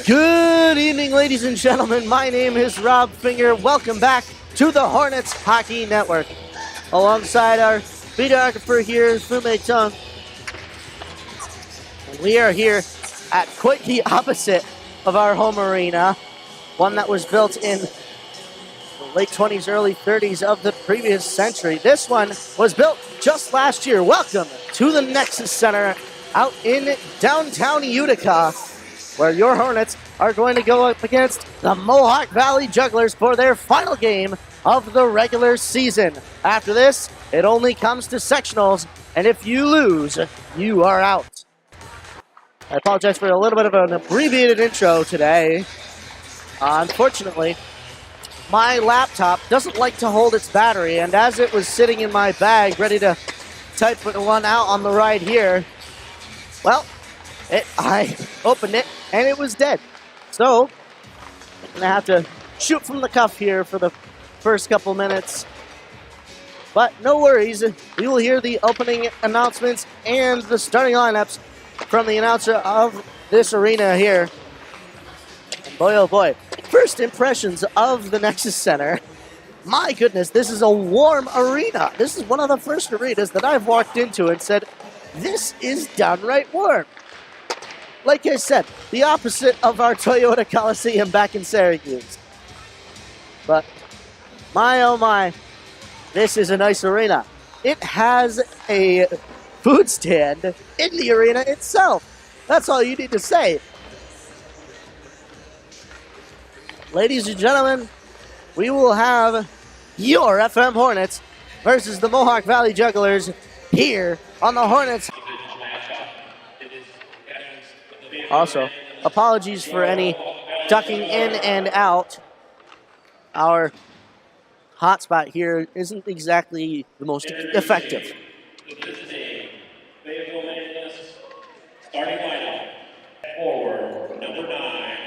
Good evening, ladies and gentlemen. My name is Rob Finger. Welcome back to the Hornets Hockey Network. Alongside our videographer here is Fu-Mei, Tung. And we are here at quite the opposite of our home arena, one that was built in the late 20s, early 30s of the previous century. This one was built just last year. Welcome to the Nexus Center out in downtown Utica, where your Hornets are going to go up against the Mohawk Valley Jugglers for their final game of the regular season. After this, it only comes to sectionals, and if you lose, you are out. I apologize for a little bit of an abbreviated intro today. Unfortunately, my laptop doesn't like to hold its battery, and as it was sitting in my bag ready to type one out on the ride here, well, I opened it and it was dead. So, I'm going to have to shoot from the cuff here for the first couple minutes. But no worries, we will hear the opening announcements and the starting lineups from the announcer of this arena here. And boy, oh boy, first impressions of the Nexus Center. My goodness, this is a warm arena. This is one of the first arenas that I've walked into and said, this is downright warm. Like I said, the opposite of our Toyota Coliseum back in Syracuse. But my oh my, this is a nice arena. It has a food stand in the arena itself. That's all you need to say. Ladies and gentlemen, we will have your FM Hornets versus the Mohawk Valley Jugglers here on the Hornets. Also, apologies for any ducking in and out. Our hotspot here isn't exactly the most effective. This is a Fayetteville-Manlius starting lineup. Forward, number 9,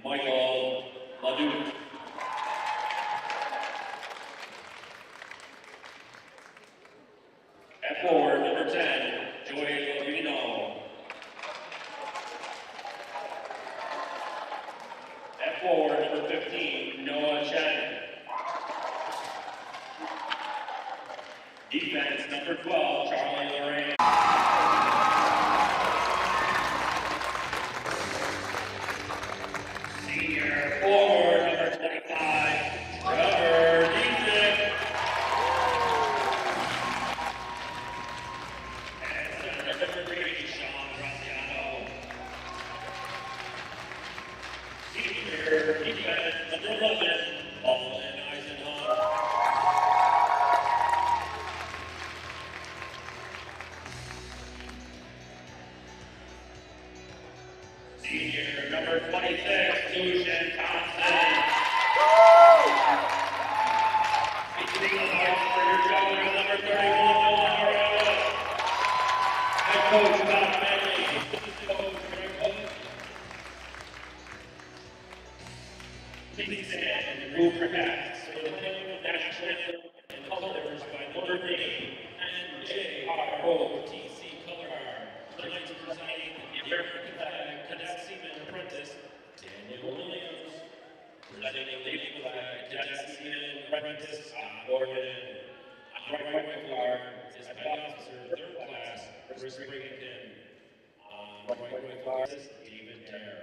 Michael LaDuke. At forward, number 10, Joy Levino. At forward, number 15, Noah Shannon. Defense, number 12, Charlie Lorraine. Senior forward, number 25, Trevor Chase. And center, number 3, Sean Graziano. Senior defense, number 11, Paul Eisenhower. Senior number 26, Lucian Thompson. Beating the hearts for your Jugglers, number 31, Noah Reyes. Head coach, Bob Manley. Assistant coach, Greg Hook. Please stand and remove your hats for the playing of national anthem and colors by Notre and JROTC color guard. Tonight's presiding American flag cadet seaman apprentice Daniel Williams. Presenting the flag cadet seaman apprentice Gordon. On right guard is Petty Officer 3rd Class Chris Brigington. On right guard is David Terr.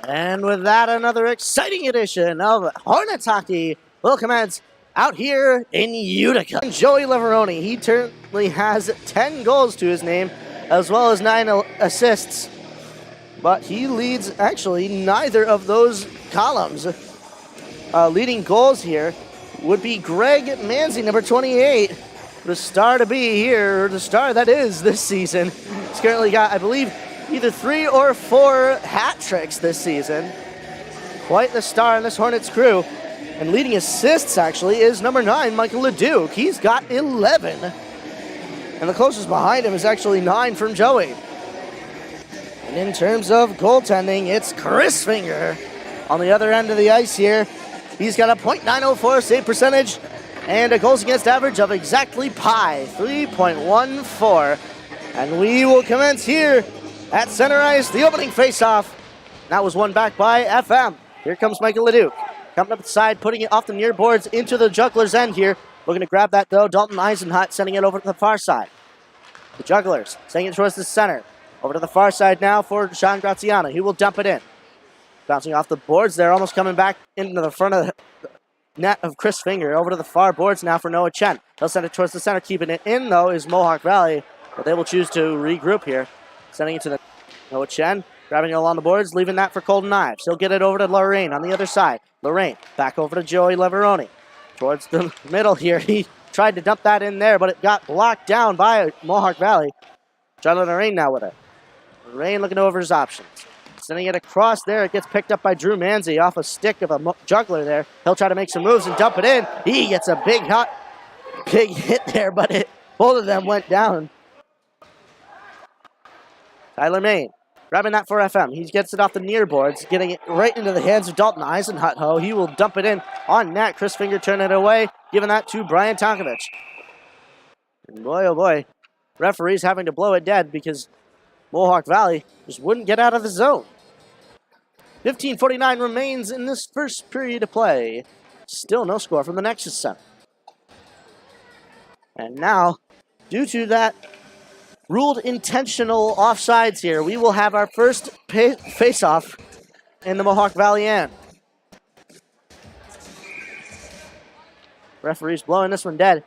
And with that, another exciting edition of Hornets hockey will commence out here in Utica. Joey Leveroni, he currently has 10 goals to his name, as well as 9 assists. But he leads, actually, neither of those columns. Leading goals here would be Greg Manzi, number 28. The star to be here, or the star that is this season. He's currently got, I believe, either 3 or 4 hat tricks this season. Quite the star in this Hornets crew. And leading assists, actually, is number 9, Michael Leduc. He's got 11. And the closest behind him is actually 9 from Joey. And in terms of goaltending, it's Chris Finger on the other end of the ice here. He's got a .904 save percentage and a goals against average of exactly pi, 3.14. And we will commence here at center ice, the opening faceoff. That was won back by FM. Here comes Michael Leduc. Coming up the side, putting it off the near boards into the Jugglers' end here. Looking to grab that, though. Dalton Eisenhut sending it over to the far side. The Jugglers sending it towards the center. Over to the far side now for Sean Graziano. He will dump it in. Bouncing off the boards there, almost coming back into the front of the net of Chris Finger. Over to the far boards now for Noah Chen. They'll send it towards the center. Keeping it in, though, is Mohawk Valley. But they will choose to regroup here. Sending it to the Noah Chen. Grabbing it along the boards, leaving that for Colton Ives. He'll get it over to Lorraine on the other side. Lorraine back over to Joey Leveroni. Towards the middle here. He tried to dump that in there, but it got blocked down by Mohawk Valley. John Lorraine now with it. Lorraine looking over his options. Sending it across there. It gets picked up by Drew Manzi off a stick of a juggler there. He'll try to make some moves and dump it in. He gets a big hit there, but both of them went down. Tyler Main grabbing that for FM. He gets it off the near boards, getting it right into the hands of Dalton Eisenhut. He will dump it in on net. Chris Finger turning it away, giving that to Brian Tonkovich. And boy, oh boy, referees having to blow it dead because Mohawk Valley just wouldn't get out of the zone. 15:49 remains in this first period of play. Still no score from the Nexus Center. And now, due to that ruled intentional offsides here, we will have our first face-off in the Mohawk Valley end. Referees blowing this one dead,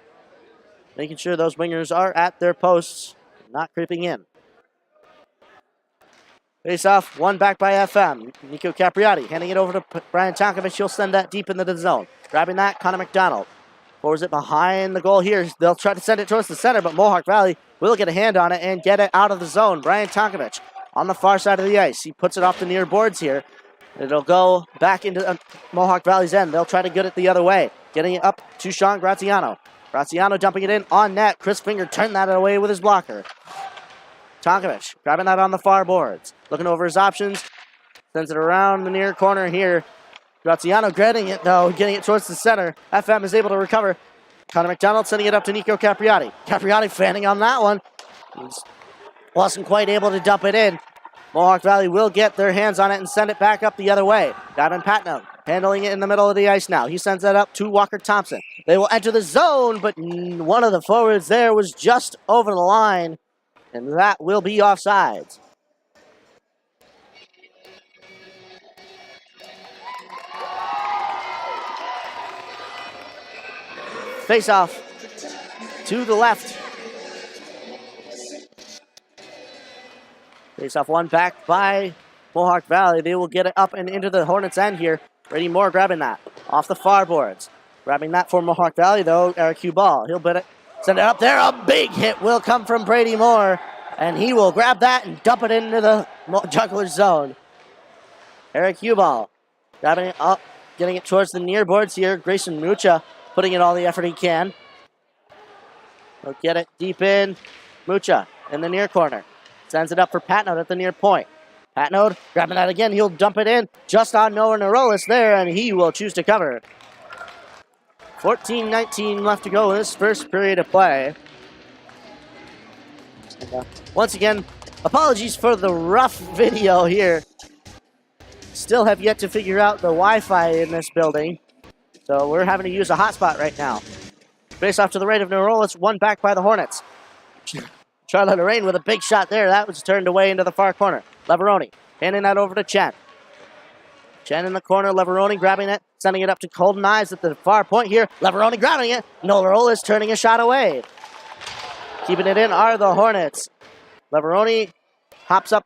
making sure those wingers are at their posts, not creeping in. Face-off, won back by FM. Nico Capriati handing it over to Brian Tonkovich. He'll send that deep into the zone. Grabbing that, Connor McDonald. Forwards it behind the goal here. They'll try to send it towards the center, but Mohawk Valley will get a hand on it and get it out of the zone. Brian Tonkovich on the far side of the ice. He puts it off the near boards here. It'll go back into Mohawk Valley's end. They'll try to get it the other way. Getting it up to Sean Graziano. Graziano dumping it in on net. Chris Finger turned that away with his blocker. Tonkovich grabbing that on the far boards. Looking over his options. Sends it around the near corner here. Graziano getting it, though, getting it towards the center. FM is able to recover. Connor McDonald sending it up to Nico Capriati. Capriati fanning on that one. He's wasn't quite able to dump it in. Mohawk Valley will get their hands on it and send it back up the other way. Gavin Patnam handling it in the middle of the ice now. He sends that up to Walker Thompson. They will enter the zone, but one of the forwards there was just over the line, and that will be offsides. Face off to the left. Face off one back by Mohawk Valley. They will get it up and into the Hornets' end here. Brady Moore grabbing that off the far boards. Grabbing that for Mohawk Valley, though, Eric Hubal. He'll send it up there. A big hit will come from Brady Moore, and he will grab that and dump it into the Jugglers zone. Eric Hubal grabbing it up, getting it towards the near boards here. Grayson Mucha putting in all the effort he can. He'll get it deep in. Mucha in the near corner. Sends it up for Patnode at the near point. Patnode grabbing that again. He'll dump it in just on Noah Neurolis there, and he will choose to cover. 14:19 left to go in this first period of play. And, once again, apologies for the rough video here. Still have yet to figure out the Wi-Fi in this building. So we're having to use a hotspot right now. Face off to the right of Neurolis, one back by the Hornets. Charlotte Lorraine with a big shot there. That was turned away into the far corner. Leveroni handing that over to Chen. Chen in the corner. Leveroni grabbing it, sending it up to Colton Ives at the far point here. Leveroni grabbing it. Noel is turning a shot away. Keeping it in are the Hornets. Leveroni hops up to